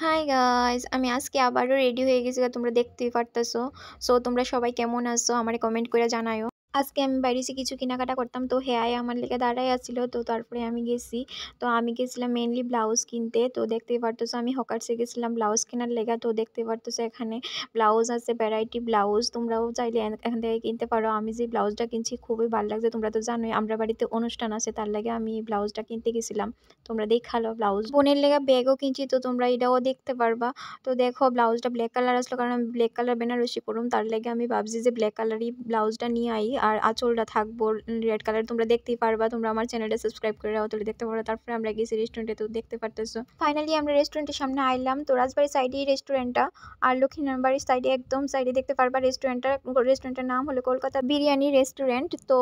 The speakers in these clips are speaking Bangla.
হাই গাইস, আমি আজকে আবারও রেডি হয়ে গেছি তোমরা দেখতেই পারতেছো। সো তোমরা সবাই কেমন আছো আমারে কমেন্ট করে জানায়ও। আজকে আমি বাইরেছি কিছু কেনাকাটা করতাম, তো হেয়াই আমার লেগে দাঁড়াই আছিল। তো তারপরে আমি গেছি, তো আমি গেছিলাম মেনলি ব্লাউজ কিনতে। তো দেখতেই পারতেছো আমি হকার্সে গেছিলাম ব্লাউজ কেনার লেগা। তো দেখতে পারতেছো এখানে ব্লাউজ আছে, ভ্যারাইটি ব্লাউজ, তোমরাও চাইলে এখান থেকে কিনতে পারো। আমি যে ব্লাউজটা কিনছি খুবই ভালো লাগছে, তোমরা তো জানোই আমরা বাড়িতে অনুষ্ঠান আছে, তার লাগে আমি এই ব্লাউজটা কিনতে গেছিলাম। তোমরা দেখালো ব্লাউজ বোনের লেগা ব্যাগও কিনছি, তো তোমরা এটাও দেখতে পারবা। তো দেখো ব্লাউজটা ব্ল্যাক কালার আসলো, কারণ আমি ব্ল্যাক কালার বেনারসি পরুম, তার লাগে আমি ভাবছি যে ব্ল্যাক কালারই ব্লাউজটা নিয়ে আই। আর আঁচলটা থাকবো রেড কালার, তোমরা দেখতেই পারবা। তোমরা আমার চ্যানেলটা সাবস্ক্রাইব করে রাখো, তাহলে দেখতে পারো। তারপরে আমরা গেছি রেস্টুরেন্টে, তো দেখতে পারতেছো ফাইনালি আমরা রেস্টুরেন্টের সামনে আইলাম। তো রাজবাড়ির সাইডেই রেস্টুরেন্টটা, আর লক্ষ্মীনারায়ণ সাইডে একদম সাইডে দেখতে পারবা রেস্টুরেন্টের নাম হলো কলকাতা বিরিয়ানি রেস্টুরেন্ট। তো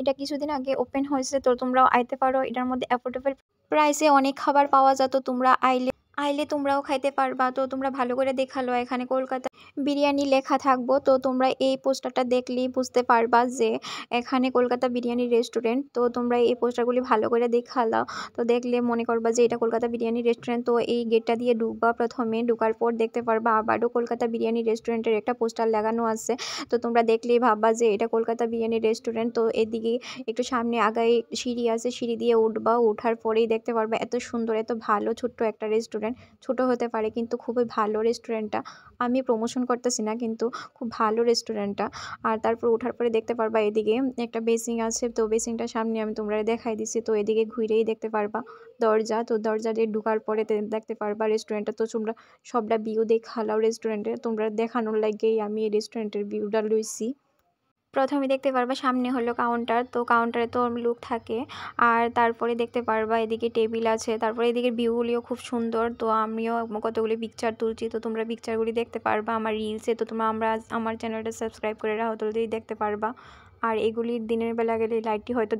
এটা কিছুদিন আগে ওপেন হয়েছে, তো তোমরাও আইতে পারো। এটার মধ্যে অ্যাফোর্ডেবল প্রাইসে অনেক খাবার পাওয়া যায়, তো তোমরা আইলে আইলে তোমরাও খাইতে পারবা। তো তোমরা ভালো করে দেখালো, এখানে কলকাতা বিরিয়ানি লেখা থাকবো। তো তোমরা এই পোস্টারটা দেখলেই বুঝতে পারবা যে এখানে কলকাতা বিরিয়ানি রেস্টুরেন্ট। তো তোমরা এই পোস্টারগুলি ভালো করে দেখালো, তো দেখলে মনে করবা যে এটা কলকাতা বিরিয়ানি রেস্টুরেন্ট। তো এই গেটটা দিয়ে ঢুকবা, প্রথমে ঢুকার পর দেখতে পারবা আবারও কলকাতা বিরিয়ানি রেস্টুরেন্টের একটা পোস্টার লাগানো আছে। তো তোমরা দেখলেই ভাববা যে এটা কলকাতা বিরিয়ানি রেস্টুরেন্ট। তো এদিকে একটু সামনে আগায় সিঁড়ি আছে, সিঁড়ি দিয়ে উঠবা, উঠার পরেই দেখতে পারবা এত সুন্দর এত ভালো ছোট্ট একটা রেস্টুরেন্ট। ছোট হতে পারে কিন্তু খুবই ভালো রেস্টুরেন্টটা, আমি প্রমোশন করতেছি না, কিন্তু খুব ভালো রেস্টুরেন্টটা। আর তারপর ওঠার পরে দেখতে পারবা এদিকে একটা বেসিং আছে, তো বেসিংটার সামনে আমি তোমরা দেখাই দিচ্ছি। তো এদিকে ঘুরেই দেখতে পারবা দরজা, তো দরজা দিয়ে ঢুকার পরে দেখতে পারবা রেস্টুরেন্টটা। তো তোমরা সবটা ভিউ দেখালাও রেস্টুরেন্টে, তোমরা দেখানোর লাগেই আমি এই রেস্টুরেন্টের ভিউটা লইছি। প্রথমে দেখতে পারবা সামনে হলো কাউন্টার, তো কাউন্টারে তো লোক থাকে। আর তারপরে দেখতে পারবা এদিকে টেবিল আছে, তারপরে এদিকে ভিউগুলিও খুব সুন্দর। তো আমিও কতগুলি পিকচার তুলছি, তো তোমরা পিকচারগুলি দেখতে পারবা আমার রিলসে। তো তোমরা আমার চ্যানেলটা সাবস্ক্রাইব করে রাখো, তাহলেই দেখতে পারবা। আর এগুলি দিনের বেলা গেলে লাইটটি হয়তো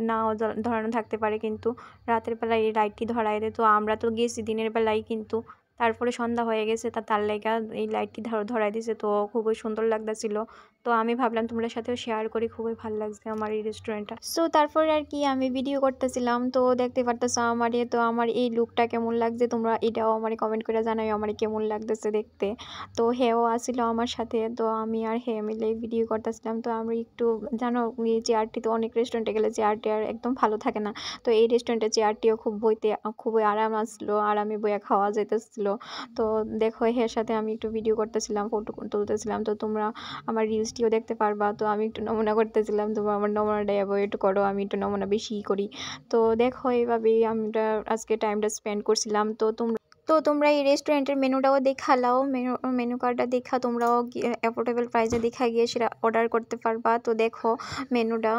নাও ধরানো থাকতে পারে, কিন্তু রাতের বেলায় এই লাইটটি ধরায় দেয়। তো আমরা তো গেছি দিনের বেলায়, কিন্তু তারপরে সন্ধ্যা হয়ে গেছে, তার লাইগা এই লাইটটি ধরাই দিছে, তো খুবই সুন্দর লাগতেছিল। তো আমি ভাবলাম তোমাদের সাথেও শেয়ার করি, খুবই ভালো লাগছে আমার এই রেস্টুরেন্টটা। সো তারপরে আর কি আমি ভিডিও করতেছিলাম, তো দেখতে পারতেছো তো আমার এই লুকটা কেমন লাগছে, তোমরা এটাও আমার কমেন্ট করে জানাই আমার কেমন লাগতেছে দেখতে। তো হেও আসিল আমার সাথে, তো আমি আর হে মিলে ভিডিও করতেছিলাম। তো আমি একটু জানো এই চেয়ারটি, তো অনেক রেস্টুরেন্টে গেলে চেয়ারটি আর একদম ভালো থাকে না, তো এই রেস্টুরেন্টের চেয়ারটিও খুব বইতে খুবই আরাম আসলো, আর আমি বইয়া খাওয়া যাইতেছিল। তো দেখো হের সাথে আমি একটু ভিডিও করতেছিলাম, ফটো তুলতেছিলাম। তো তোমরা আমার রিলসটিও দেখতে পারবা। তো আমি একটু নমুনা করতেছিলাম, তোমরা আমার নমুনাটা একটু করো, আমি একটু নমুনা বেশিই করি। তো দেখো এইভাবেই আমরা আজকে টাইমটা স্পেন্ড করছিলাম। তো তোমরা এই রেস্টুরেন্টের মেনুটাও দেখালাও, মেনু কার্ডটা দেখা তোমরাও অ্যাফোর্ডেবল প্রাইসে দেখা গিয়ে সেটা অর্ডার করতে পারবা। তো দেখো মেনুটা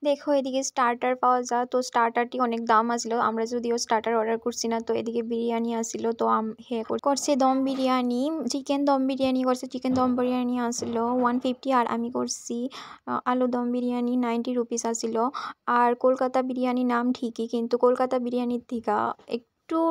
দেখো, এদিকে স্টার্টার পাওয়া যায়। তো স্টার্টারটি অনেক দাম আসলো, আমরা যদিও স্টার্টার অর্ডার করছি না। তো এদিকে বিরিয়ানি আসলো, তো করছে দম বিরিয়ানি, চিকেন দম বিরিয়ানি করছে, চিকেন দম বিরিয়ানি আসলো 150। আর আমি করছি আলু দম বিরিয়ানি 90 রুপিস আসলো। আর কলকাতা বিরিয়ানি নাম ঠিকই, কিন্তু কলকাতা বিরিয়ানির থেকে একটু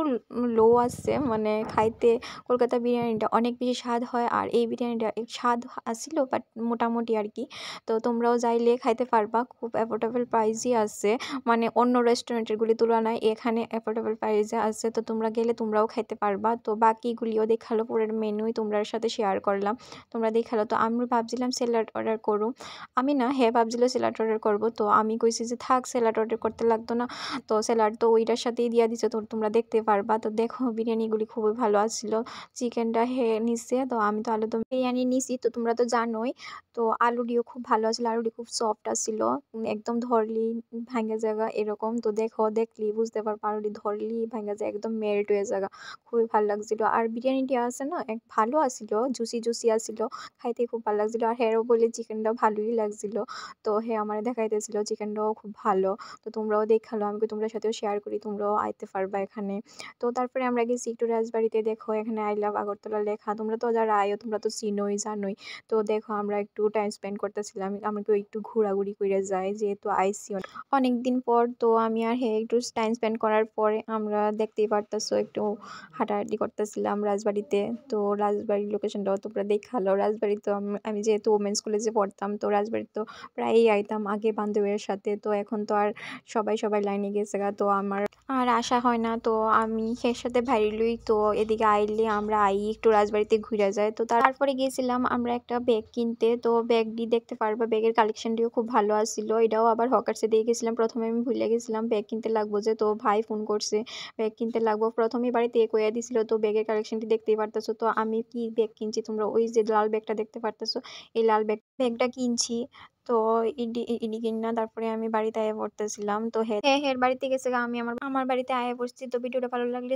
লো আসছে, মানে খাইতে কলকাতা বিরিয়ানিটা অনেক বেশি স্বাদ হয়, আর এই বিরিয়ানিটা স্বাদ আসছিল বাট মোটামুটি আর কি। তো তোমরাও যাইলে খাইতে পারবা, খুব অ্যাফোর্ডেবল প্রাইসই আছে, মানে অন্য রেস্টুরেন্টেরগুলি তুলনায় এখানে অ্যাফোর্ডেবল প্রাইসে আছে। তো তোমরা গেলে তোমরাও খাইতে পারবা। তো বাকিগুলিও দেখালো, পুরো মেনুই তোমরার সাথে শেয়ার করলাম, তোমরা দেখালো। তো আমি ভাবছিলাম স্যালাড অর্ডার করুম, আমি না হ্যাঁ ভাবছিল স্যালাড অর্ডার করবো। তো আমি কইছি যে থাক, স্যালাড অর্ডার করতে লাগতো না, তো স্যালাড তো ওইটার সাথেই দিয়া দিছে, তো তোমরা দেখতে পারবা। তো দেখো বিরিয়ানিগুলি খুবই ভালো আসছিল, চিকেনটা নিচ্ছে। তো আমি তো আলুদম বিরিয়ানি নিছি, তো তোমরা তো জানোই। তো আলুটিও খুব ভালো আছিল, আলুটি খুব সফট আছিল, একদম ধরলি ভাঙ্গা জায়গা এরকম। তো দেখলি বুঝতে পারবো আলুটি ধরলি ভাঙ্গা যায়, একদম মেল্ট হয়ে জায়গা, খুবই ভালো লাগছিল। আর বিরিয়ানিটি আছে না এক ভালো আছিল, জুসি জুসি আছিল, খাইতে খুব ভালো লাগছিল। আর হেরও বলে চিকেনটাও ভালোই লাগছিল, তো হে আমার দেখাইতেছিল চিকেনটাও খুব ভালো। তো তোমরাও দেখালো, আমি তোমরা সাথেও শেয়ার করি, তোমরাও আইতে পারবা এখানে। তো তারপরে আমরা গেছি একটু রাজবাড়িতে, দেখো এখানে আই লাভ আগরতলা লেখা, তোমরা তো যারা আয়ো তোমরা তো চিনোই জানোই। তো দেখো আমরা একটু টাইম স্পেন্ড করতেছিলাম, আমাকে একটু ঘোরাঘুরি করে যায়, যেহেতু আইসি অনেক দিন পর। তো আমি আর একটু টাইম স্পেন্ড করার পরে আমরা দেখতেই পারতেছো একটু হাঁটাহাঁটি করতেছিলাম রাজবাড়িতে। তো রাজবাড়ির লোকেশনটাও তোমরা দেখালো, রাজবাড়ি তো আমি যেহেতু ওমেন্স কলেজে পড়তাম, তো রাজবাড়ি তো প্রায়ই আইতাম আগে বান্ধবীর সাথে। তো এখন তো আর সবাই লাইনে গেছে গা, তো আমার আর আসা হয় না। তো আমি এর সাথে ভাইরে লই। তো এদিকে আইলে আমরা একটু রাজবাড়িতে ঘুরা যায়। তো তারপরে গিয়েছিলাম আমরা একটা ব্যাগ কিনতে। তো ব্যাগটি দেখতে পারবা, ব্যাগের কালেকশনটিও খুব ভালো আছিল। এটাও আবার হকার্সে দিয়ে গেছিলাম। প্রথমে আমি ভুলে গেছিলাম ব্যাগ কিনতে লাগবো যে, তো ভাই ফোন করছে ব্যাগ কিনতে লাগবো। প্রথমেই বাড়িতে কইয়া দিছিল। তো ব্যাগের কালেকশনটি দেখতেই পারতেছো। তো আমি কি ব্যাগ কিনছি তোমরা ওই যে লাল ব্যাগটা দেখতে পারতেছো, এই লাল ব্যাগটা কিনছি। তো ইডি কিনা তারপরে আমি বাড়িতে আয়া পড়তেছিলাম। তো হের বাড়িতে গেছে গা, আমি আমার বাড়িতে আয়া পড়ছি। তো ভিডিওটা ভালো লাগলে